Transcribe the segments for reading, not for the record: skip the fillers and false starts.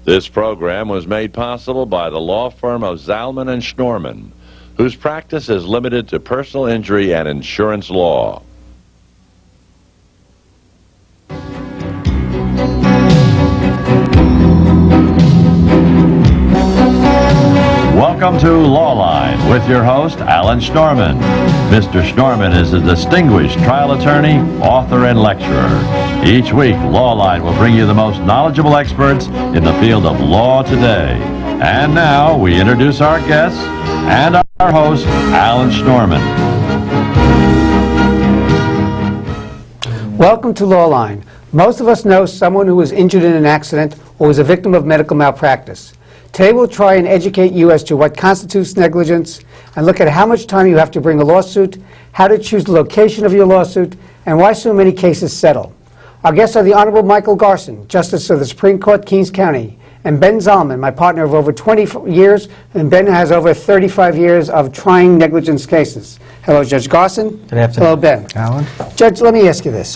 This program was made possible by the law firm of Zalman and Schnorman, whose practice is limited to personal injury and insurance law. Welcome to Lawline with your host, Alan Schnorman. Mr. Schnorman is a distinguished trial attorney, author, and lecturer. Each week, Lawline will bring you the most knowledgeable experts in the field of law today. And now, we introduce our guests and our host, Alan Schnorman. Welcome to Lawline. Most of us know someone who was injured in an accident or was a victim of medical malpractice. Today we'll try and educate you as to what constitutes negligence and look at how much time you have to bring a lawsuit, how to choose the location of your lawsuit, and why so many cases settle. Our guests are the Honorable Michael Garson, Justice of the Supreme Court, Kings County, and Ben Zalman, my partner of over 20 years, and Ben has over 35 years of trying negligence cases. Hello, Judge Garson. Good afternoon. Hello, Ben. Alan. Judge, let me ask you this.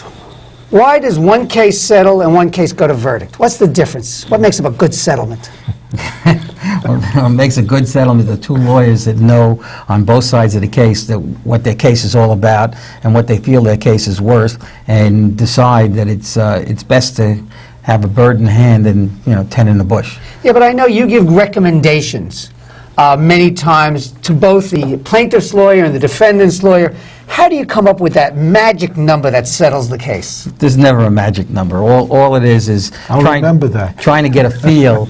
Why does one case settle and one case go to verdict? What's the difference? What makes up a good settlement? What makes a good settlement are two lawyers that know on both sides of the case that what their case is all about and what they feel their case is worth, and decide that it's best to have a bird in the hand than 10 in the bush. Yeah, but I know you give recommendations many times to both the plaintiff's lawyer and the defendant's lawyer. How do you come up with that magic number that settles the case? There's never a magic number. All it is trying to get a feel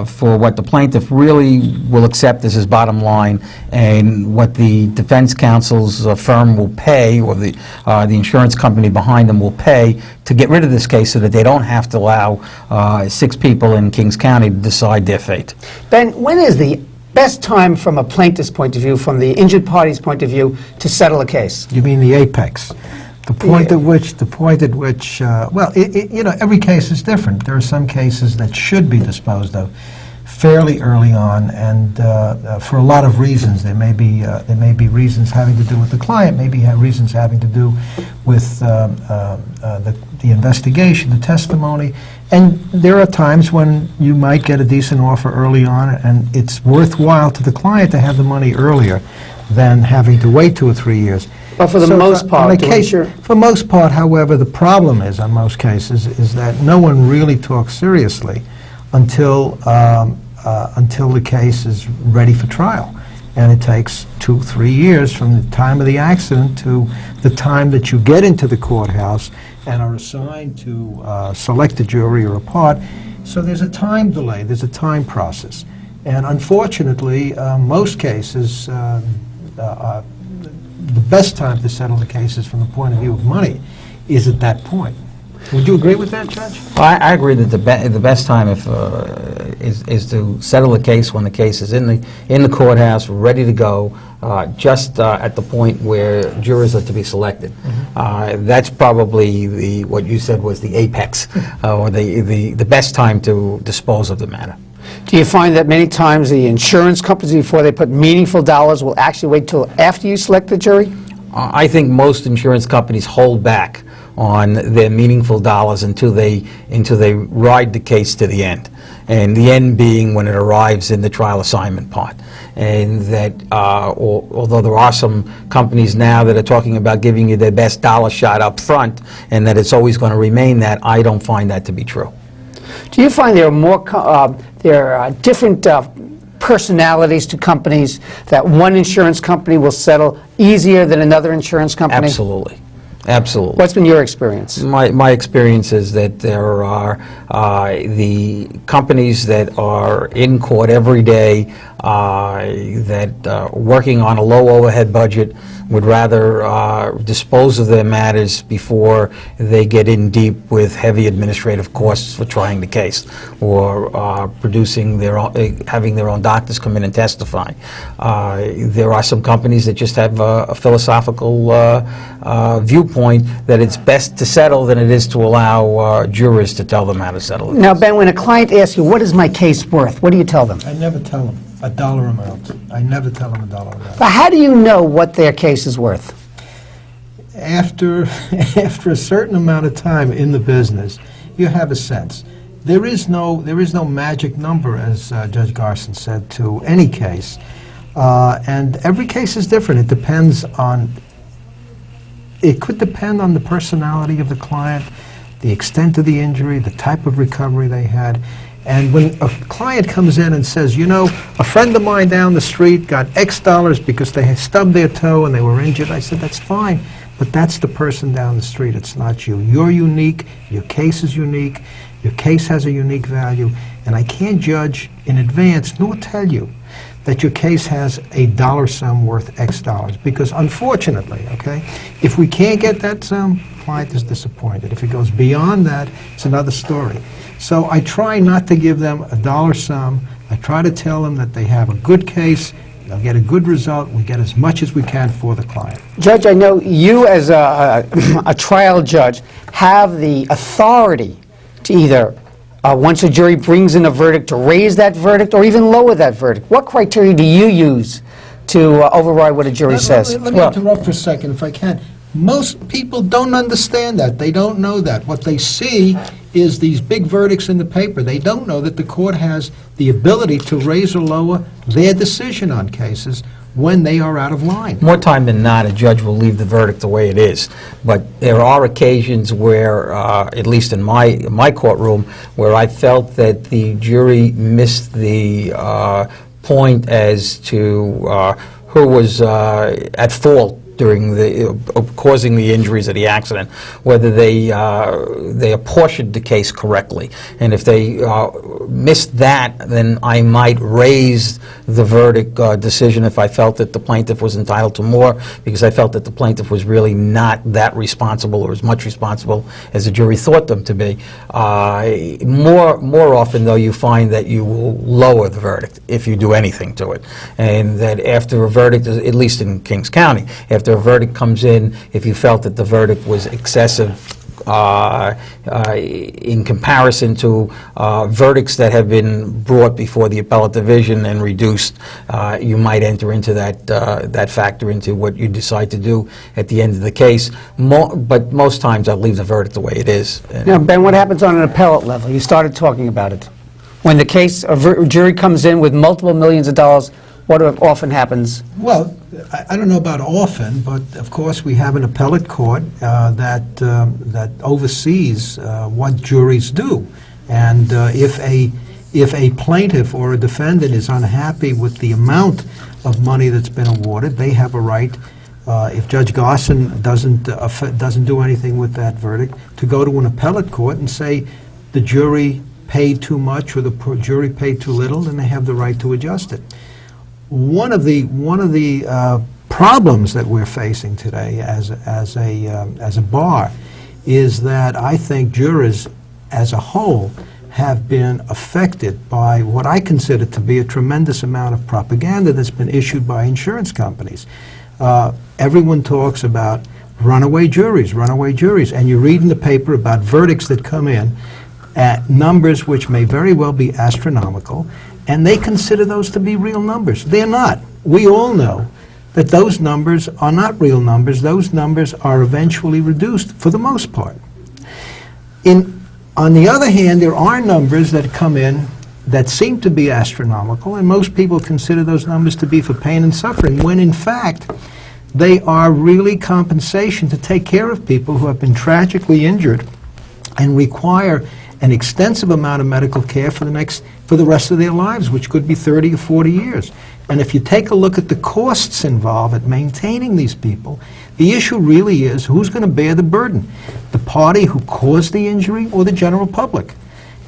for what the plaintiff really will accept as his bottom line, and what the defense counsel's firm will pay, or the insurance company behind them will pay to get rid of this case, so that they don't have to allow 6 people in Kings County to decide their fate. Ben, when is the best time from a plaintiff's point of view, from the injured party's point of view, to settle a case? You mean the apex? The point at which, every case is different. There are some cases that should be disposed of fairly early on, and for a lot of reasons. There may be reasons having to do with the client, maybe reasons having to do with the investigation, the testimony, and there are times when you might get a decent offer early on, and it's worthwhile to the client to have the money earlier than having to wait 2 or 3 years. But for the most part, for most part, however, the problem is, on most cases, is that no one really talks seriously until the case is ready for trial. And it takes 2 or 3 years from the time of the accident to the time that you get into the courthouse and are assigned to select a jury or a part. So there's a time delay, there's a time process. And unfortunately, most cases, the best time to settle the cases from the point of view of money is at that point. Would you agree with that, Judge? I agree that the best time is to settle a case when the case is in the courthouse, ready to go, just at the point where jurors are to be selected. That's probably what you said was the apex, or the best time to dispose of the matter. Do you find that many times the insurance companies, before they put meaningful dollars, will actually wait till after you select the jury? I think most insurance companies hold back on their meaningful dollars until they ride the case to the end, and the end being when it arrives in the trial assignment part. And that although there are some companies now that are talking about giving you their best dollar shot up front, and that it's always going to remain that, I don't find that to be true. Do you find there are different personalities to companies, that one insurance company will settle easier than another insurance company? Absolutely. Absolutely. What's been your experience? My experience is that there are the companies that are in court every day, that working on a low overhead budget, would rather dispose of their matters before they get in deep with heavy administrative costs for trying the case, or producing having their own doctors come in and testify. There are some companies that just have a philosophical viewpoint that it's best to settle than it is to allow jurors to tell them how to settle it. Now, Ben, when a client asks you, what is my case worth, what do you tell them? I never tell them a dollar amount. I never tell them a dollar amount. But how do you know what their case is worth? After a certain amount of time in the business, you have a sense. there is no magic number, as Judge Garson said, to any case. And every case is different. It could depend on the personality of the client, the extent of the injury, the type of recovery they had. And when a client comes in and says, you know, a friend of mine down the street got X dollars because they had stubbed their toe and they were injured, I said, that's fine, but that's the person down the street, it's not you. You're unique, your case is unique, your case has a unique value, and I can't judge in advance nor tell you that your case has a dollar sum worth X dollars, because unfortunately, okay, if we can't get that sum, client is disappointed. If it goes beyond that, it's another story. So I try not to give them a dollar sum. I try to tell them that they have a good case, they'll get a good result, we get as much as we can for the client. Judge, I know you as a trial judge have the authority to either, once a jury brings in a verdict, to raise that verdict or even lower that verdict. What criteria do you use to override what a jury says? Let me interrupt for a second, if I can. Most people don't understand that. They don't know that. What they see is these big verdicts in the paper. They don't know that the court has the ability to raise or lower their decision on cases when they are out of line. More time than not, a judge will leave the verdict the way it is. But there are occasions where, at least in my courtroom, where I felt that the jury missed the point as to who was at fault during causing the injuries of the accident, whether they apportioned the case correctly. And if they missed that, then I might raise the verdict decision if I felt that the plaintiff was entitled to more, because I felt that the plaintiff was really not that responsible or as much responsible as the jury thought them to be. More often, though, you find that you will lower the verdict if you do anything to it. And that after a verdict, at least in Kings County, after a verdict comes in, if you felt that the verdict was excessive in comparison to verdicts that have been brought before the appellate division and reduced, you might enter into that factor into what you decide to do at the end of the case. But most times I'll leave the verdict the way it is. Now, Ben, what happens on an appellate level? You started talking about it. When the case, a jury comes in with multiple millions of dollars, what often happens? Well, I don't know about often, but of course we have an appellate court that oversees what juries do. And if a plaintiff or a defendant is unhappy with the amount of money that's been awarded, they have a right, if Judge Garson doesn't do anything with that verdict, to go to an appellate court and say the jury paid too much or the jury paid too little, then they have the right to adjust it. One of the problems that we're facing today as a bar is that I think jurors as a whole have been affected by what I consider to be a tremendous amount of propaganda that's been issued by insurance companies. Everyone talks about runaway juries, and you read in the paper about verdicts that come in at numbers which may very well be astronomical, and they consider those to be real numbers. They're not. We all know that those numbers are not real numbers. Those numbers are eventually reduced for the most part. On the other hand, there are numbers that come in that seem to be astronomical, and most people consider those numbers to be for pain and suffering, when in fact they are really compensation to take care of people who have been tragically injured and require an extensive amount of medical care for the rest of their lives, which could be 30 or 40 years. And if you take a look at the costs involved at maintaining these people, the issue really is who's going to bear the burden, the party who caused the injury or the general public.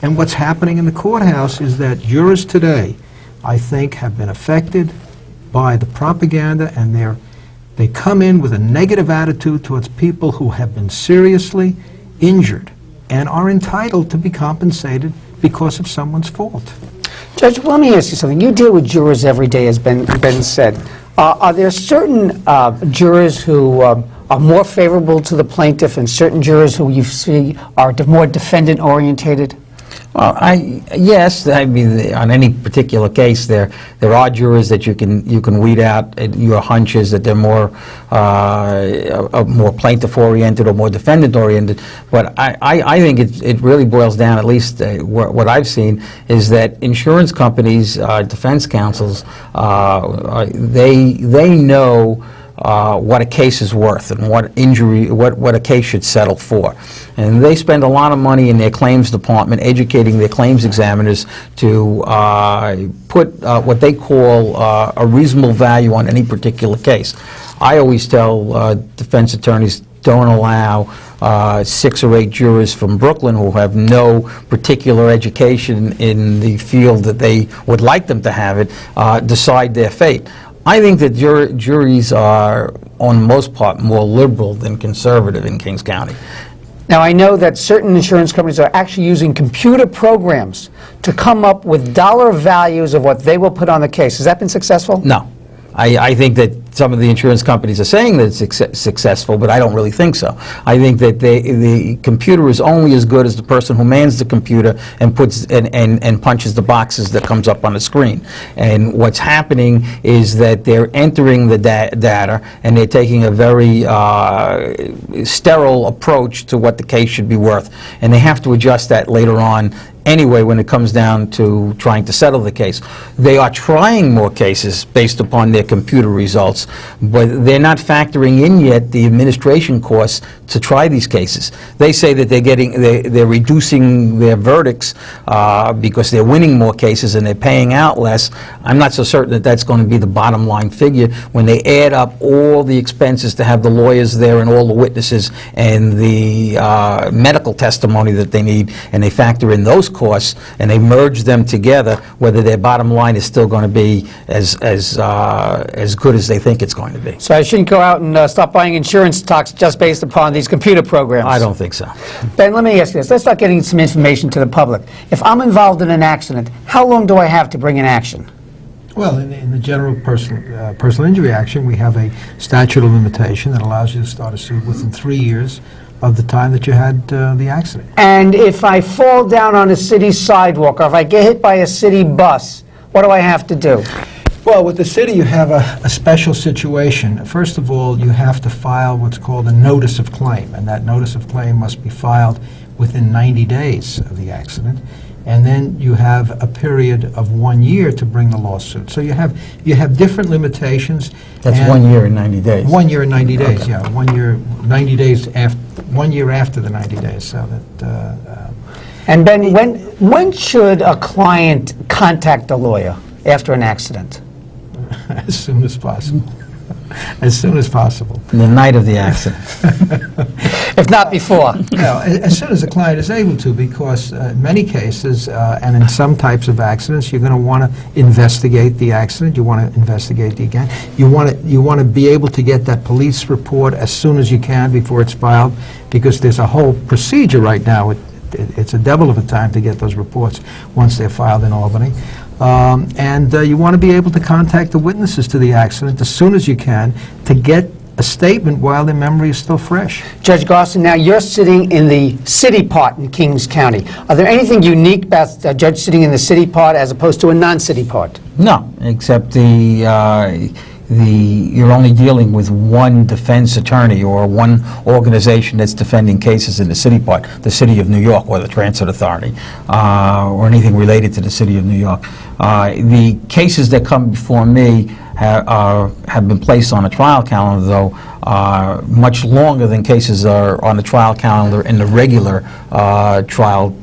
And what's happening in the courthouse is that jurors today, I think, have been affected by the propaganda, and they come in with a negative attitude towards people who have been seriously injured and are entitled to be compensated because of someone's fault. Judge, let me ask you something. You deal with jurors every day, as Ben said. Are there certain jurors who are more favorable to the plaintiff and certain jurors who you see are more defendant-orientated? Well, yes, I mean, on any particular case, there are jurors that you can weed out. Your hunch is that they're more plaintiff-oriented or more defendant-oriented. But I think it really boils down, at least what I've seen, is that insurance companies, defense counsels, they know what a case is worth and what a case should settle for. And they spend a lot of money in their claims department educating their claims examiners to put what they call a reasonable value on any particular case. I always tell defense attorneys, don't allow 6 or 8 jurors from Brooklyn who have no particular education in the field that they would like them to have it decide their fate. I think that juries are, on the most part, more liberal than conservative in Kings County. Now, I know that certain insurance companies are actually using computer programs to come up with dollar values of what they will put on the case. Has that been successful? No. I think that some of the insurance companies are saying that it's successful, but I don't really think so. I think that the computer is only as good as the person who mans the computer and puts and punches the boxes that comes up on the screen. And what's happening is that they're entering the data and they're taking a very sterile approach to what the case should be worth. And they have to adjust that later on anyway when it comes down to trying to settle the case. They are trying more cases based upon their computer results, but they're not factoring in yet the administration costs to try these cases. They say that they're reducing their verdicts because they're winning more cases and they're paying out less. I'm not so certain that that's going to be the bottom line figure when they add up all the expenses to have the lawyers there and all the witnesses and the medical testimony that they need, and they factor in those costs and they merge them together, whether their bottom line is still going to be as good as they think it's going to be. So I shouldn't go out and start buying insurance stocks just based upon these computer programs? I don't think so. Ben, let me ask you this. Let's start getting some information to the public. If I'm involved in an accident, how long do I have to bring an action? Well, in the general personal injury action, we have a statute of limitation that allows you to start a suit within 3 years of the time that you had the accident. And if I fall down on a city sidewalk, or if I get hit by a city bus, what do I have to do? Well, with the city, you have a special situation. First of all, you have to file what's called a notice of claim, and that notice of claim must be filed within 90 days of the accident. And then you have a period of 1 year to bring the lawsuit. So you have different limitations. That's 1 year and 90 days. 1 year and 90 days, Okay. yeah. 1 year, 90 days after, 1 year after the 90 days. So that. And Ben, when should a client contact a lawyer after an accident? As soon as possible. As soon as possible. The night of the accident. If not before. No, as soon as the client is able to, because in many cases, and in some types of accidents, you're going to want to investigate the accident. You want to investigate the event. You want to be able to get that police report as soon as you can before it's filed, because there's a whole procedure right now. It's a devil of a time to get those reports once they're filed in Albany. And you want to be able to contact the witnesses to the accident as soon as you can to get a statement while their memory is still fresh. Judge Garson, now you're sitting in the city part in Kings County. Are there anything unique about a judge sitting in the city part as opposed to a non-city part? No, except you're only dealing with one defense attorney or one organization that's defending cases in the city part, the City of New York or the Transit Authority, or anything related to the City of New York. The cases that come before me have been placed on a trial calendar, though, much longer than cases are on the trial calendar in the regular trial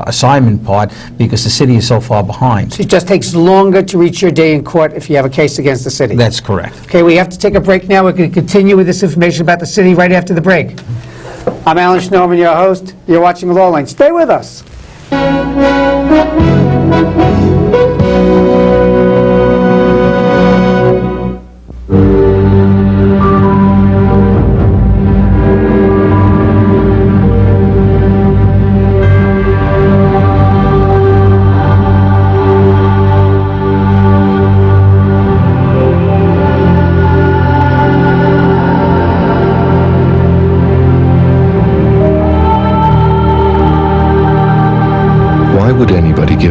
assignment part, because the city is so far behind. So it just takes longer to reach your day in court if you have a case against the city? That's correct. Okay, we have to take a break now. We're going to continue with this information about the city right after the break. I'm Alan Schnorman, your host. You're watching Law Line. Stay with us.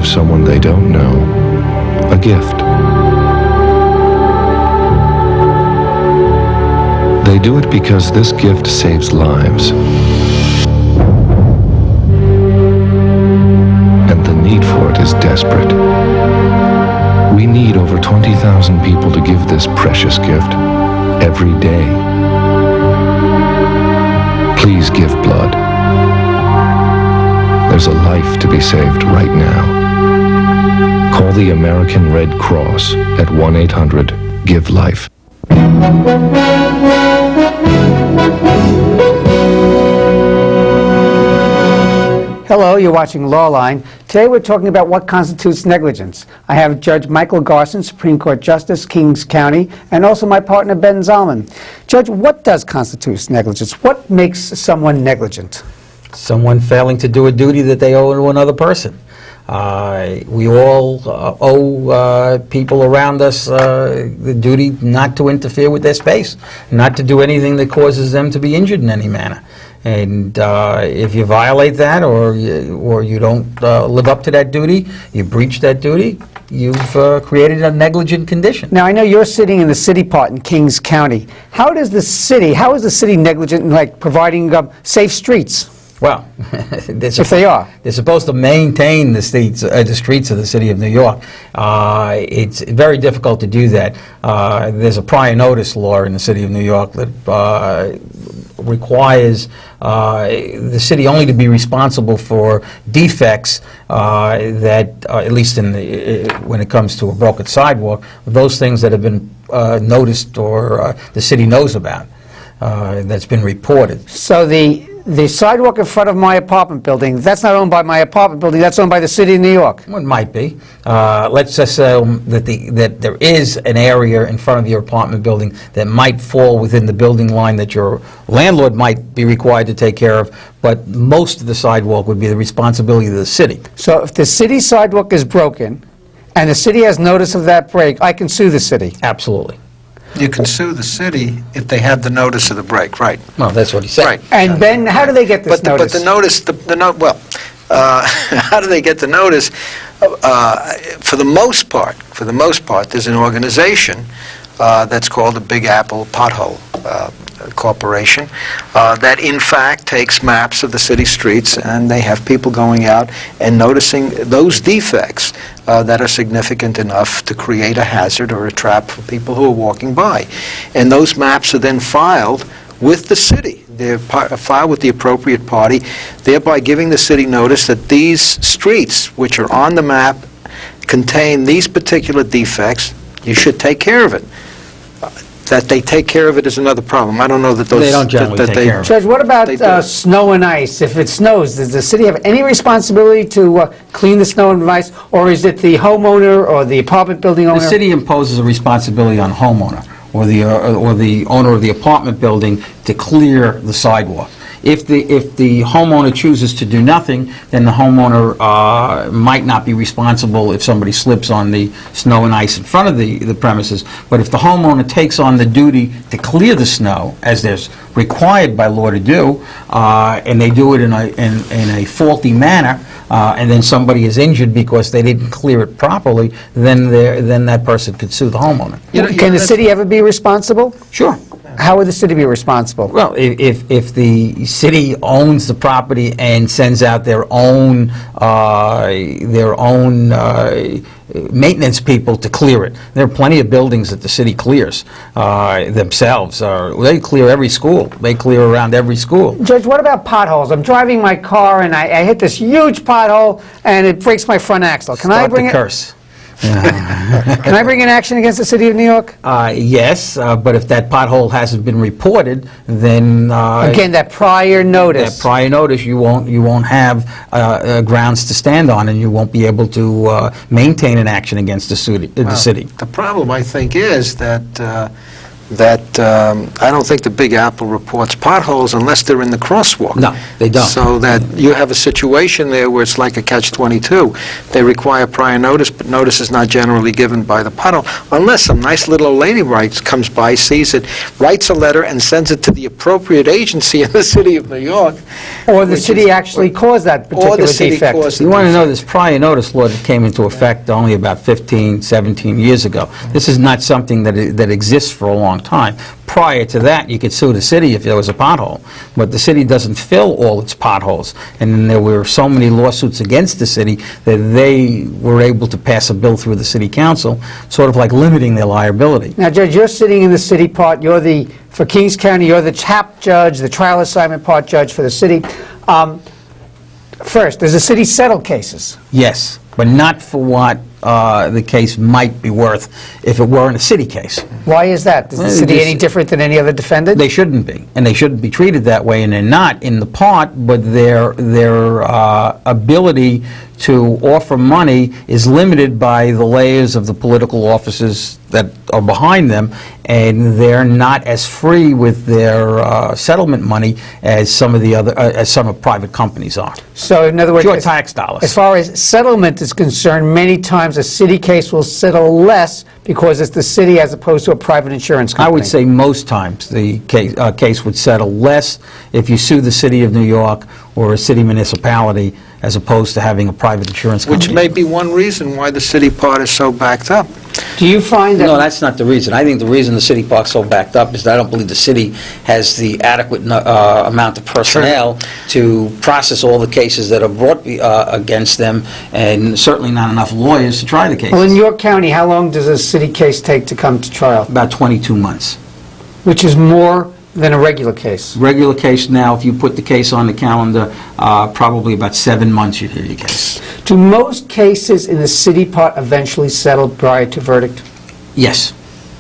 give someone they don't know a gift. They do it because this gift saves lives. And the need for it is desperate. We need over 20,000 people to give this precious gift every day. Please give blood. There's a life to be saved right now. Call the American Red Cross at 1-800-GIVE-LIFE. Hello, you're watching Lawline. Today we're talking about what constitutes negligence. I have Judge Michael Garson, Supreme Court Justice, Kings County, and also my partner Ben Zalman. Judge, what does constitute negligence? What makes someone negligent? Someone failing to do a duty that they owe to another person. We all owe people around us the duty not to interfere with their space, not to do anything that causes them to be injured in any manner. And if you violate that, or you don't live up to that duty, you breach that duty, you've created a negligent condition. Now, I know you're sitting in the city part in Kings County. How is the city negligent in, like, providing safe streets? Well, if they are. They're supposed to maintain the streets of the city of New York. It's very difficult to do that. There's a prior notice law in the city of New York that requires the city only to be responsible for defects that, at least when it comes to a broken sidewalk, those things that have been noticed or the city knows about, that's been reported. So the sidewalk in front of my apartment building, that's not owned by my apartment building, that's owned by the city of New York. Well, it might be. Let's assume that there is an area in front of your apartment building that might fall within the building line that your landlord might be required to take care of, but most of the sidewalk would be the responsibility of the city. So if the city sidewalk is broken and the city has notice of that break, I can sue the city? Absolutely. You can sue the city if they have the notice of the break, right? Well, that's what he said. Right. And Ben, how do they get this notice? But the notice, how do they get the notice? For the most part, there's an organization that's called the Big Apple Pothole Corporation that in fact takes maps of the city streets, and they have people going out and noticing those defects that are significant enough to create a hazard or a trap for people who are walking by. And those maps are then filed with the city. They're filed with the appropriate party, thereby giving the city notice that these streets, which are on the map, contain these particular defects. You should take care of it. That they take care of it is another problem. I don't know that those... They don't generally take care of it. Judge, what about snow and ice? If it snows, does the city have any responsibility to clean the snow and ice, or is it the homeowner or the apartment building owner? The city imposes a responsibility on the homeowner or the owner of the apartment building to clear the sidewalk. If the homeowner chooses to do nothing, then the homeowner might not be responsible if somebody slips on the snow and ice in front of the premises. But if the homeowner takes on the duty to clear the snow, as there's required by law to do, and they do it in a faulty manner, and then somebody is injured because they didn't clear it properly, then that person could sue the homeowner. Can the city ever be responsible? Sure. How would the city be responsible? Well, if the city owns the property and sends out their own maintenance people to clear it. There are plenty of buildings that the city clears themselves. They clear every school. They clear around every school. Judge, what about potholes? I'm driving my car and I hit this huge pothole and it breaks my front axle. Can I bring the curse. Can I bring an action against the city of New York? Yes, but if that pothole hasn't been reported, then again, that prior notice. You won't have grounds to stand on, and you won't be able to maintain an action against the city. The problem, I think, is that that I don't think the Big Apple reports potholes unless they're in the crosswalk. No, they don't. So that you have a situation there where it's like a catch-22. They require prior notice, but notice is not generally given by the pothole, unless some nice little old lady comes by, sees it, writes a letter, and sends it to the appropriate agency in the city of New York. Or the city actually caused that particular defect. You want to know this prior notice law that came into effect only about 15, 17 years ago. This is not something that exists for a long time. Prior to that, you could sue the city if there was a pothole, but the city doesn't fill all its potholes. And there were so many lawsuits against the city that they were able to pass a bill through the city council, sort of like limiting their liability. Now, Judge, you're sitting in the city part. For Kings County, you're the CHAP judge, the trial assignment part judge for the city. First, does the city settle cases? Yes, but not for what the case might be worth if it were in a city case. Why is that? Is the city any different than any other defendant? They shouldn't be, and they shouldn't be treated that way, and they're not in the part, but their ability to offer money is limited by the layers of the political offices that are behind them, and they're not as free with their settlement money as some of private companies are. So, in other words, Pure tax dollars. As far as settlement is concerned, many times a city case will settle less because it's the city as opposed to a private insurance company. I would say most times the case would settle less if you sue the city of New York or a city municipality as opposed to having a private insurance company. Which may be one reason why the city part is so backed up. Do you find that... No, that's not the reason. I think the reason the city park's so backed up is that I don't believe the city has the adequate amount of personnel to process all the cases that are brought against them, and certainly not enough lawyers to try the cases. Well, in York County, how long does a city case take to come to trial? About 22 months. Which is more than a regular case. Regular case now, if you put the case on the calendar, probably about 7 months you'd hear your case. Do most cases in the city part eventually settle prior to verdict? Yes.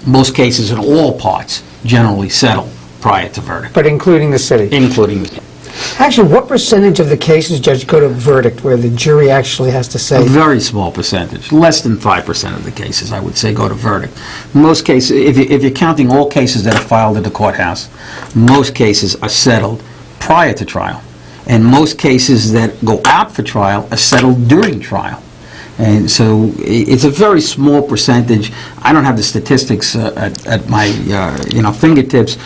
Most cases in all parts generally settle prior to verdict. But including the city? Including the... Actually, what percentage of the cases, Judge, go to verdict where the jury actually has to say? A very small percentage. Less than 5% of the cases, I would say, go to verdict. Most cases, if you're counting all cases that are filed at the courthouse, most cases are settled prior to trial. And most cases that go out for trial are settled during trial. And so it's a very small percentage. I don't have the statistics at my fingertips,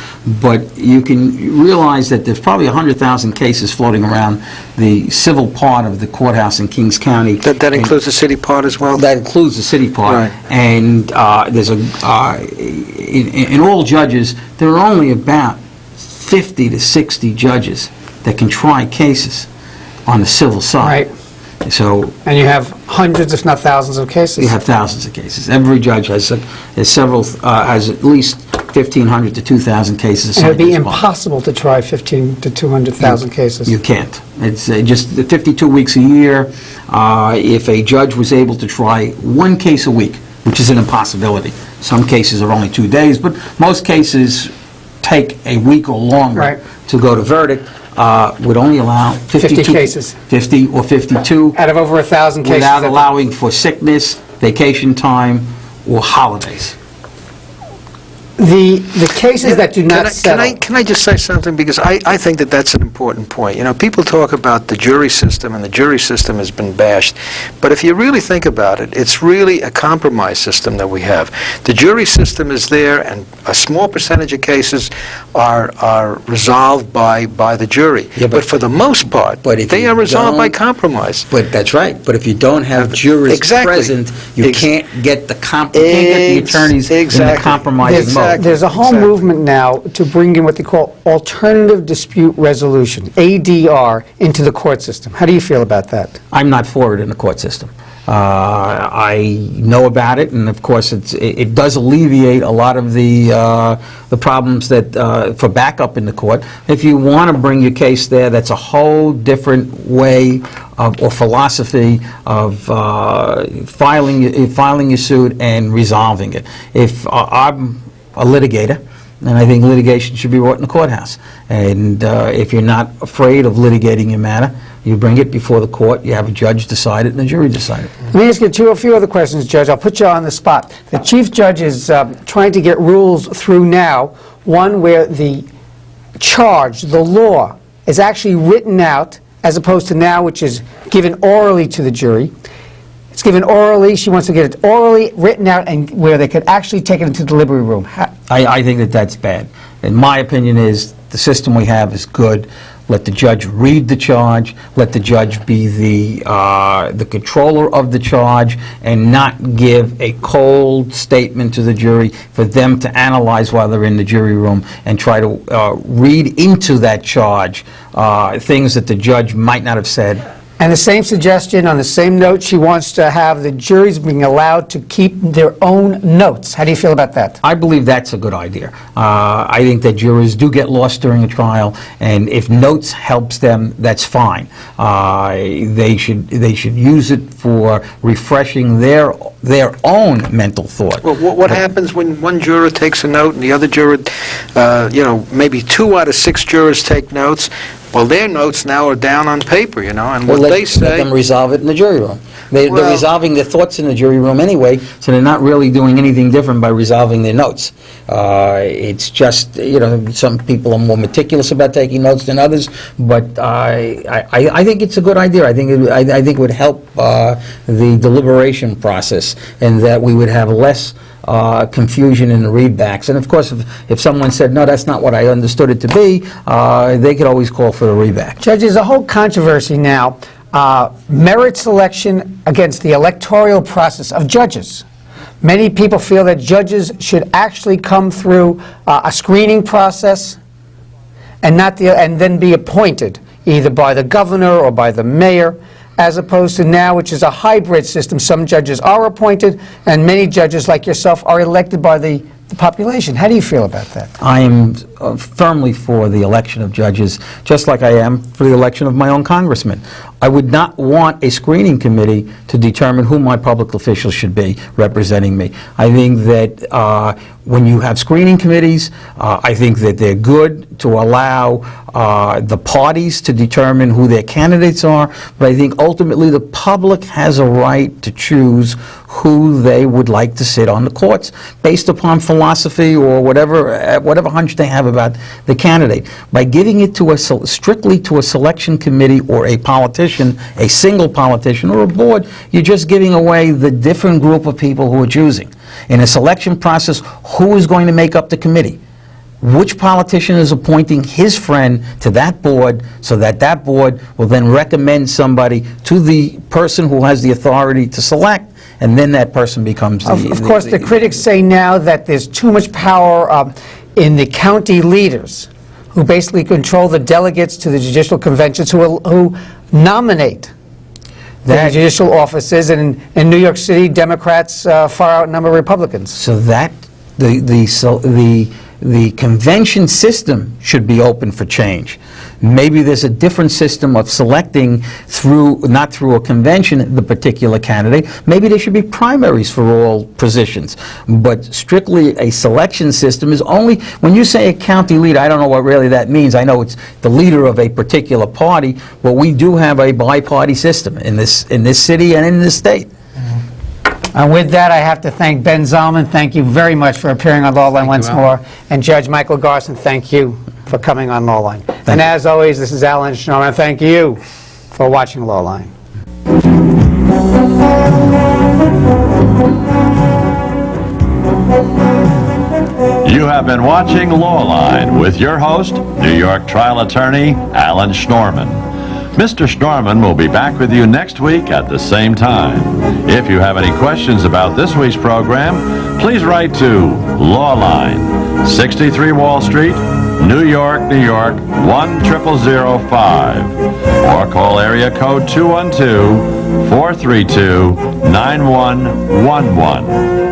but you can realize that there's probably 100,000 cases floating around the civil part of the courthouse in Kings County. That includes the city part as well? That includes the city part. Right. And there's in all judges, there are only about 50 to 60 judges that can try cases on the civil side. Right. So, and you have hundreds, if not thousands, of cases. You have thousands of cases. Every judge has at least 1,500 to 2,000 cases. And it would be impossible to try 15 to 200,000 cases. You can't. It's just 52 weeks a year. If a judge was able to try one case a week, which is an impossibility. Some cases are only 2 days, but most cases take a week or longer to go to verdict. Would only allow 50 cases. 50 or 52. Out of over 1,000 cases. Without allowing for sickness, vacation time, or holidays. The cases that do not settle... Can I just say something? Because I think that's an important point. You know, people talk about the jury system, and the jury system has been bashed. But if you really think about it, it's really a compromise system that we have. The jury system is there, and a small percentage of cases are resolved by the jury. Yeah, but for the most part, they are resolved by compromise. But that's right. But if you don't have jurists present, you can't get the attorneys in the compromising mode. There's a whole movement now to bring in what they call alternative dispute resolution, ADR, into the court system. How do you feel about that? I'm not for it in the court system. I know about it, and of course it does alleviate a lot of the problems that for backup in the court. If you want to bring your case there, that's a whole different way or philosophy of filing your suit and resolving it. If I'm a litigator, And I think litigation should be brought in the courthouse. And if you're not afraid of litigating your matter, you bring it before the court, you have a judge decide it, and a jury decide it. Let me ask you a few other questions, Judge. I'll put you on the spot. The Chief Judge is trying to get rules through now, one where the charge, the law, is actually written out, as opposed to now, which is given orally to the jury. It's given orally. She wants to get it orally written out, and where they could actually take it into the delivery room. I think that that's bad. And my opinion is the system we have is good. Let the judge read the charge, let the judge be the controller of the charge, and not give a cold statement to the jury for them to analyze while they're in the jury room and try to read into that charge things that the judge might not have said. And the same suggestion, on the same note, she wants to have the juries being allowed to keep their own notes. How do you feel about that? I believe that's a good idea. I think that jurors do get lost during a trial, and if notes helps them, that's fine. They should use it for refreshing their own mental thought. Well, what happens when one juror takes a note and the other juror, maybe 2 out of 6 jurors take notes? Well, their notes now are down on paper, and what they say... Let them resolve it in the jury room. They're resolving their thoughts in the jury room anyway, so they're not really doing anything different by resolving their notes. It's just, some people are more meticulous about taking notes than others, but I think it's a good idea. I think it would help the deliberation process, and that we would have less confusion in the readbacks. And of course, if someone said, no, that's not what I understood it to be, they could always call for a readback. Judge, there's a whole controversy now, merit selection against the electoral process of judges. Many people feel that judges should actually come through a screening process and then be appointed either by the governor or by the mayor, as opposed to now, which is a hybrid system. Some judges are appointed, and many judges, like yourself, are elected by the population. How do you feel about that? I am firmly for the election of judges, just like I am for the election of my own congressman. I would not want a screening committee to determine who my public officials should be representing me. I think that when you have screening committees, I think that they're good to allow the parties to determine who their candidates are, but I think ultimately the public has a right to choose who they would like to sit on the courts based upon philosophy or whatever hunch they have about the candidate. By giving it to strictly to a selection committee or a politician, a single politician or a board, you're just giving away the different group of people who are choosing. In a selection process, who is going to make up the committee? Which politician is appointing his friend to that board so that that board will then recommend somebody to the person who has the authority to select, and then that person becomes the... Of course, the critics say now that there's too much power in the county leaders, who basically control the delegates to the judicial conventions, who nominate the judicial offices, and in New York City, Democrats far outnumber Republicans. So that the convention system should be open for change. Maybe there's a different system of selecting not through a convention, the particular candidate. Maybe there should be primaries for all positions. But strictly a selection system is only, when you say a county leader, I don't know what really that means. I know it's the leader of a particular party, but we do have a bi-party system in this city and in this state. And with that, I have to thank Ben Zalman. Thank you very much for appearing on Lawline once more. And Judge Michael Garson, thank you for coming on Lawline. And as always, this is Alan Schnorman. Thank you for watching Lawline. You have been watching Lawline with your host, New York trial attorney Alan Schnorman. Mr. Schnorman will be back with you next week at the same time. If you have any questions about this week's program, please write to Lawline, 63 Wall Street, New York, New York, 10005, or call area code 212-432-9111.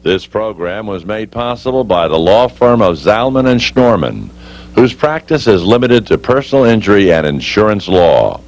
This program was made possible by the law firm of Zalman and Schnorman, whose practice is limited to personal injury and insurance law.